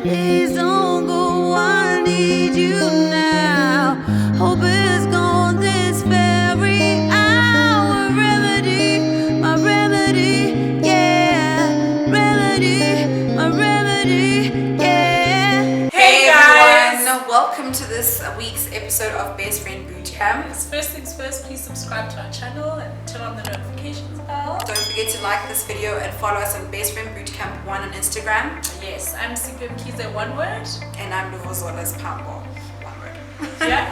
Please don't go, I need you now. Hope is gone this very hour. Remedy, my remedy, yeah. Remedy, my remedy, yeah. Hey guys! Welcome to this week's episode of Best Friend Bootcamp. First things first, please subscribe to our channel and turn on the notifications bell. Don't forget to like this video and follow us on Best Friend Bootcamp 1 on Instagram. Yes, I'm CPM Kize, one word. And I'm Luvozola's Pambo, one word. Yeah,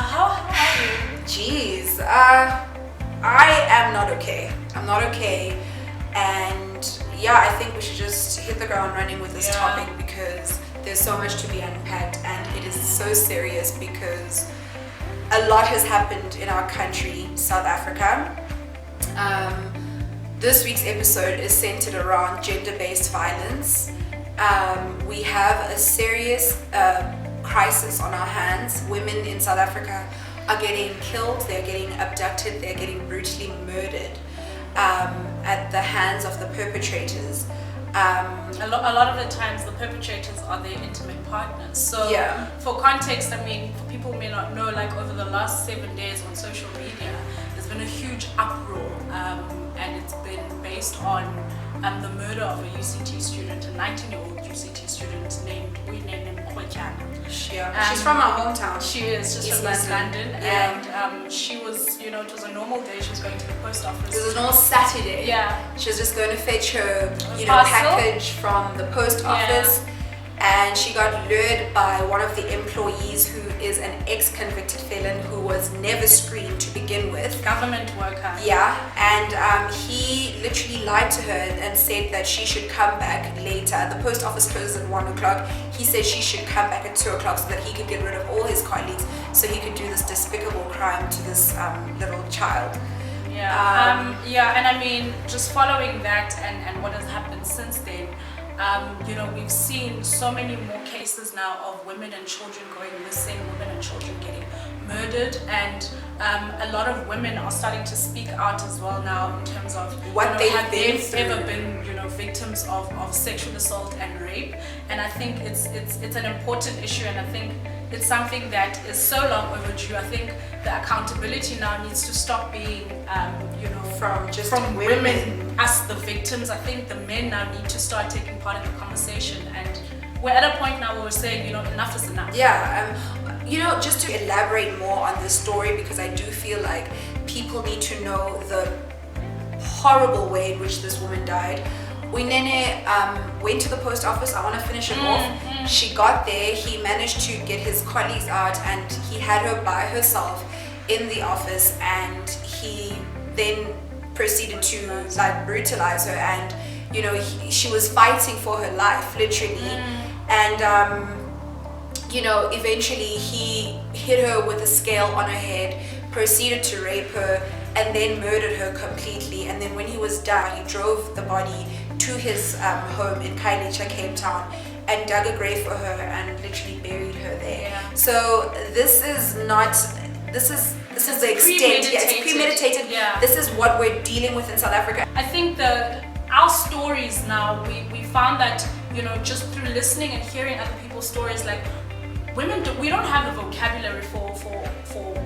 how are you? Jeez, I am not okay. I'm not okay. And yeah, I think we should just hit the ground running with this topic because there's so much to be unpacked and it is so serious because a lot has happened in our country, South Africa. This week's episode is centered around gender-based violence. We have a serious crisis on our hands. Women in South Africa are getting killed, they're getting abducted, they're getting brutally murdered at the hands of the perpetrators. A lot of the times the perpetrators are their intimate partners. So for context, I mean, for people who may not know, like over the last 7 days on social media, there's been a huge uproar and it's been based on the murder of a UCT student, a 19-year-old UCT student named Khwetyana. She's from our hometown. She is just from East London, and she was, it was a normal day. She was going to the post office. It was a normal Saturday. Yeah. She was just going to fetch her, parcel package from the post office, and she got lured by one of the employees who is an ex-convicted felon who was never screened to begin with. Government worker. Yeah, and he literally lied to her and said that she should come back later. The post office closes at 1 o'clock. He said she should come back at 2 o'clock so that he could get rid of all his colleagues so he could do this despicable crime to this little child. And I mean, just following that and what has happened since then, we've seen so many more cases now of women and children going missing, women and children getting murdered, and a lot of women are starting to speak out as well now in terms of what they've ever been victims of sexual assault and rape. And I think it's an important issue, and I think it's something that is so long overdue. I think the accountability now needs to stop being from women as the victims. I think the men now need to start taking part in the conversation, and we're at a point now where we're saying enough is enough. Just to elaborate more on this story, because I do feel like people need to know the horrible way in which this woman died. Uinene went to the post office. I want to finish it off. She got there, he managed to get his colleagues out, and he had her by herself in the office, and he then proceeded to brutalize her, and she was fighting for her life literally, and eventually he hit her with a scale on her head, proceeded to rape her, and then murdered her completely. And then when he was done, he drove the body to his home in Khayelitsha, Cape Town, and dug a grave for her and literally buried her there. So this is the extent. It's premeditated. This is what we're dealing with in South Africa. I think our stories now, we found that just through listening and hearing other people's stories, like women, we don't have the vocabulary for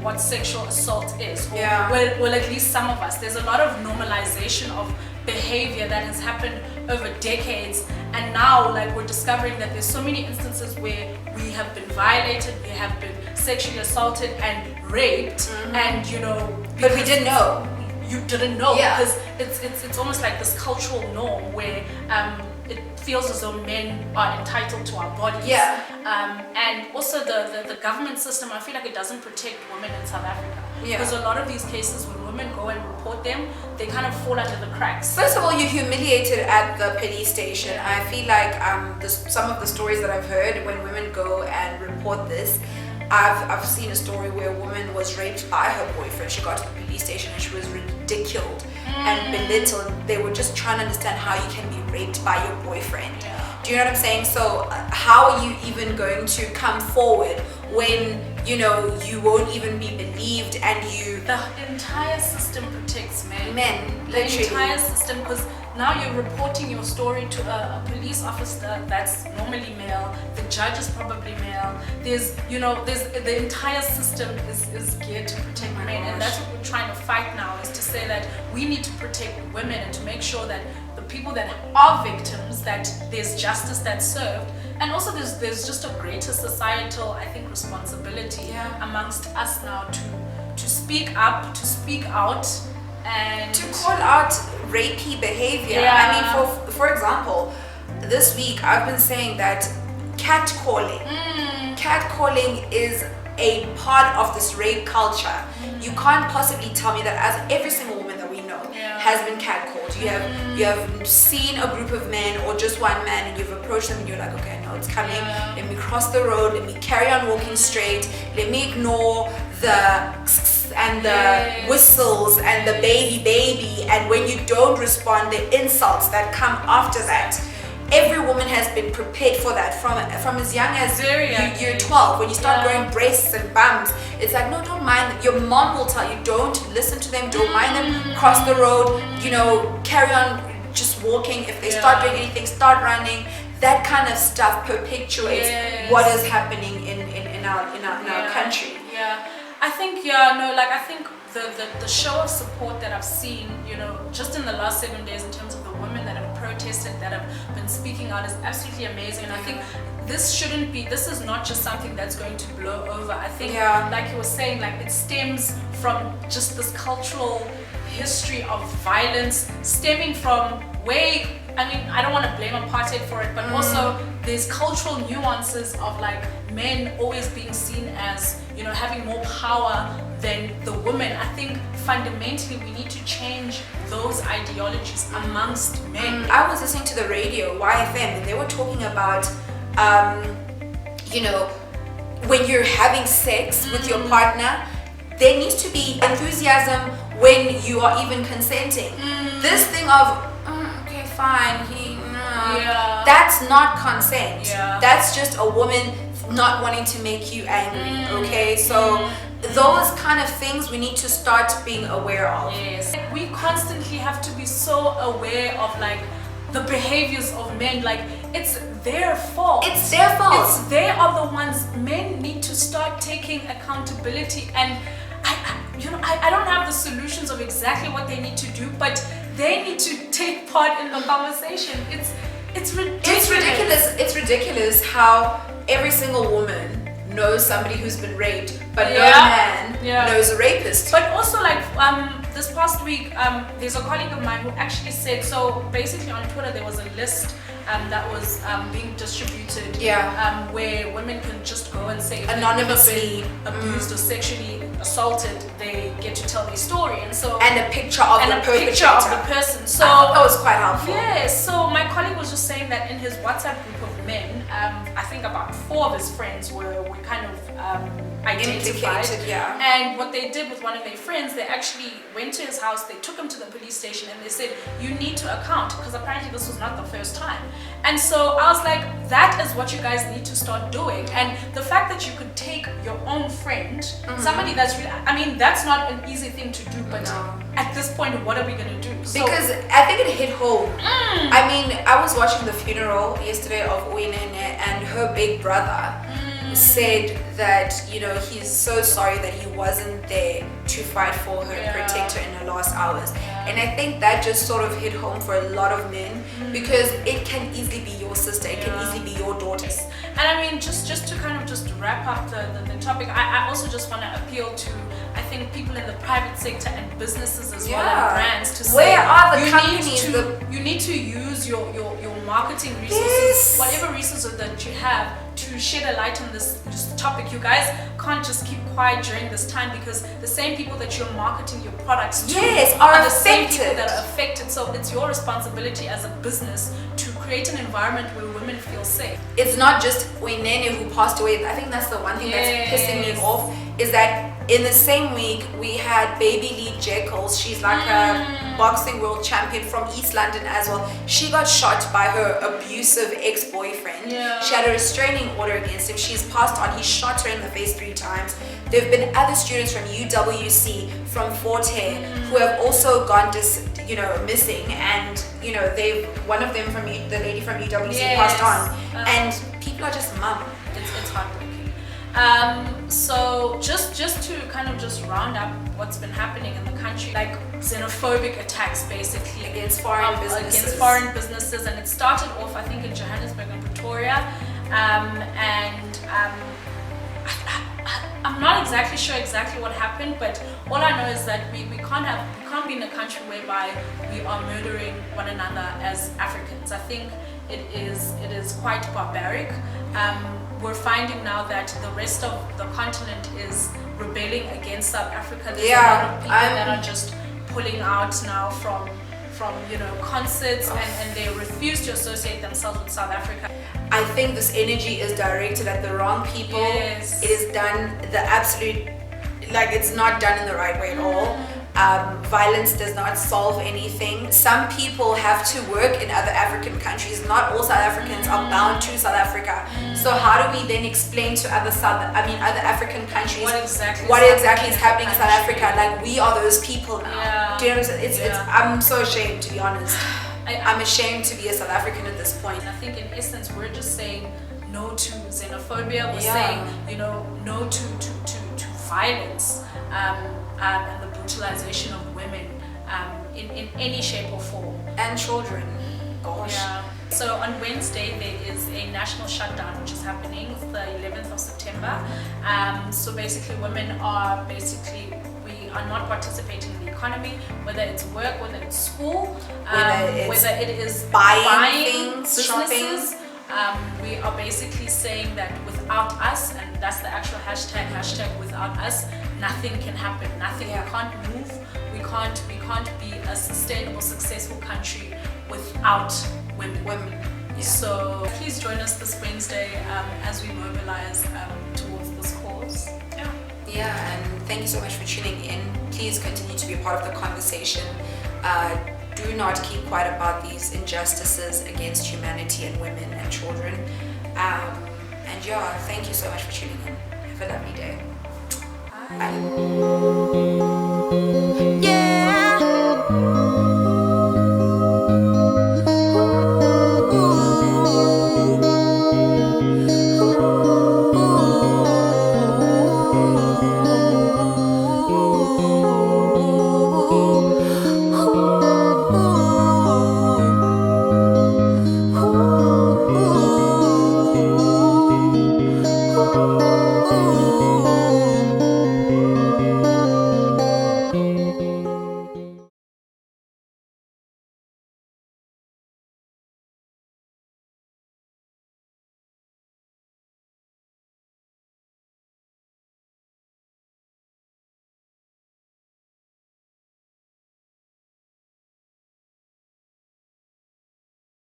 what sexual assault is. Well, at least some of us. There's a lot of normalization of behavior that has happened over decades, and now we're discovering that there's so many instances where we have been violated, we have been sexually assaulted and raped, and but we didn't know. You didn't know because it's almost like this cultural norm where it feels as though men are entitled to our bodies. And also the government system, I feel like it doesn't protect women in South Africa. Because a lot of these cases, when women go and report them, they kind of fall under the cracks. First of all, you're humiliated at the police station. I feel like some of the stories that I've heard when women go and report this, I've seen a story where a woman was raped by her boyfriend. She got to the police station and she was ridiculed and belittled. They were just trying to understand how you can be raped by your boyfriend. Do you know what I'm saying? So how are you even going to come forward when you know, you won't even be believed, and The entire system protects men. men, The literally. entire system, because now you're reporting your story to a police officer that's normally male. The judge is probably male. There's the entire system is geared to protect men, and that's what we're trying to fight now, is to say that we need to protect women and to make sure that the people that are victims, that there's justice that's served, and also there's just a greater societal, I think, responsibility amongst us now to speak up, to speak out, and to call out rapey behavior. Yeah. I mean, for example, this week I've been saying that catcalling is a part of this rape culture. You can't possibly tell me that as every single woman that we know has been catcalled. You have seen a group of men or just one man, and you've approached them and you're like, okay, I know it's coming. Let me cross the road. Let me carry on walking straight. Let me ignore the and the whistles and the baby, and when you don't respond, the insults that come after that. Every woman has been prepared for that from as young as you're 12. When you start growing breasts and bums, it's like, no, don't mind them. Your mom will tell you, don't listen to them, don't mind them, cross the road, you know, carry on just walking. If they start doing anything, start running. That kind of stuff perpetuates what is happening in our country. Yeah, I think I think the show of support that I've seen, you know, just in the last 7 days in terms of the women that have protested, that have been speaking out, is absolutely amazing. And I think this is not just something that's going to blow over. I think, like you were saying, like it stems from just this cultural history of violence, stemming from I don't want to blame apartheid for it, but also there's cultural nuances of like men always being seen as, you know, having more power than the women. I think fundamentally we need to change those ideologies amongst men. I was listening to the radio, YFM, and they were talking about, you know, when you're having sex with your partner, there needs to be enthusiasm when you are even consenting. This thing of, okay, fine, that's not consent. That's just a woman not wanting to make you angry, okay? So those kind of things we need to start being aware of. Yes. We constantly have to be so aware of like the behaviors of men. Like it's their fault. It's their fault. They are the ones. Men need to start taking accountability, and I don't have the solutions of exactly what they need to do, but they need to take part in the conversation. It's ridiculous. It's ridiculous how every single woman knows somebody who's been raped, but no man knows a rapist. But also, like this past week, there's a colleague of mine who actually said, so basically on Twitter there was a list that was being distributed, where women can just go and say if anonymously they've been abused or sexually assaulted, they get to tell their story, and a picture of the person. So that was quite helpful. Yes. So my colleague was just saying that in his WhatsApp group of men, I think about 4 of his friends were kind of identified. And what they did with one of their friends, they actually went to his house, they took him to the police station, and they said, you need to account, because apparently this was not the first time. And so I was like, that is what you guys need to start doing. And the fact that you could take your own friend, somebody that's really, I mean, that's not an easy thing to do, but at this point, what are we going to do? Because I think it hit home. I mean, I was watching the funeral yesterday of Uyinene, and her big brother said that, you know, he's so sorry that he wasn't there to fight for her and protect her in her last hours. And I think that just sort of hit home for a lot of men, because it can easily be your sister, it can easily be your daughter. And I mean, just to kind of just wrap up the topic, I also just want to appeal to, I think, people in the private sector and businesses as well, and brands, to say, where are the companies? You need to use your marketing resources, whatever resources that you have, to shed a light on this topic. You guys can't just keep quiet during this time, because the same people that you're marketing your products to are the same people that are affected. So it's your responsibility as a business to create an environment where women feel safe. It's not just Uyinene who passed away. I think that's the one thing that's pissing me off, is that in the same week, we had Baby Lee Jekyll. She's like a boxing world champion from East London as well. She got shot by her abusive ex-boyfriend. Yeah. She had a restraining order against him. She's passed on. He shot her in the face 3 times. There have been other students from UWC, from Forte, who have also gone missing, and one of them from the lady from UWC passed on, and people are just mum. It's heartbreaking. So just to kind of just round up what's been happening in the country, like xenophobic attacks basically Against foreign businesses. And it started off, I think, in Johannesburg and Pretoria, I'm not exactly sure exactly what happened, but all I know is that we can't be in a country whereby we are murdering one another as Africans. I think it is quite barbaric. We're finding now that the rest of the continent is rebelling against South Africa. There's a lot of people that are just pulling out now from concerts, and they refuse to associate themselves with South Africa. I think this energy is directed at the wrong people. Yes. It is done it's not done in the right way at all. Violence does not solve anything. Some people have to work in other African countries. Not all South Africans are bound to South Africa. So how do we then explain to other African countries what exactly is happening in South Africa? Like, we are those people now. Yeah. Do you know what I'm saying? I'm so ashamed, to be honest. I'm ashamed to be a South African at this point. I think in essence we're just saying no to xenophobia. We're saying no to violence and the brutalization of women in any shape or form. And children. Gosh. Yeah. So on Wednesday there is a national shutdown which is happening. It's the 11th of September. So basically we are not participating in the economy, whether it's work, whether it's school, whether it is buying things, businesses. shopping. We are basically saying that without us, and that's the actual hashtag without us, nothing can happen. Nothing. We can't move. We can't be a sustainable, successful country without women. Yeah. So please join us this Wednesday as we mobilize towards this cause. Yeah, and thank you so much for tuning in. Please continue to be a part of the conversation. Do not keep quiet about these injustices against humanity and women and children. Thank you so much for tuning in. Have a lovely day. Bye.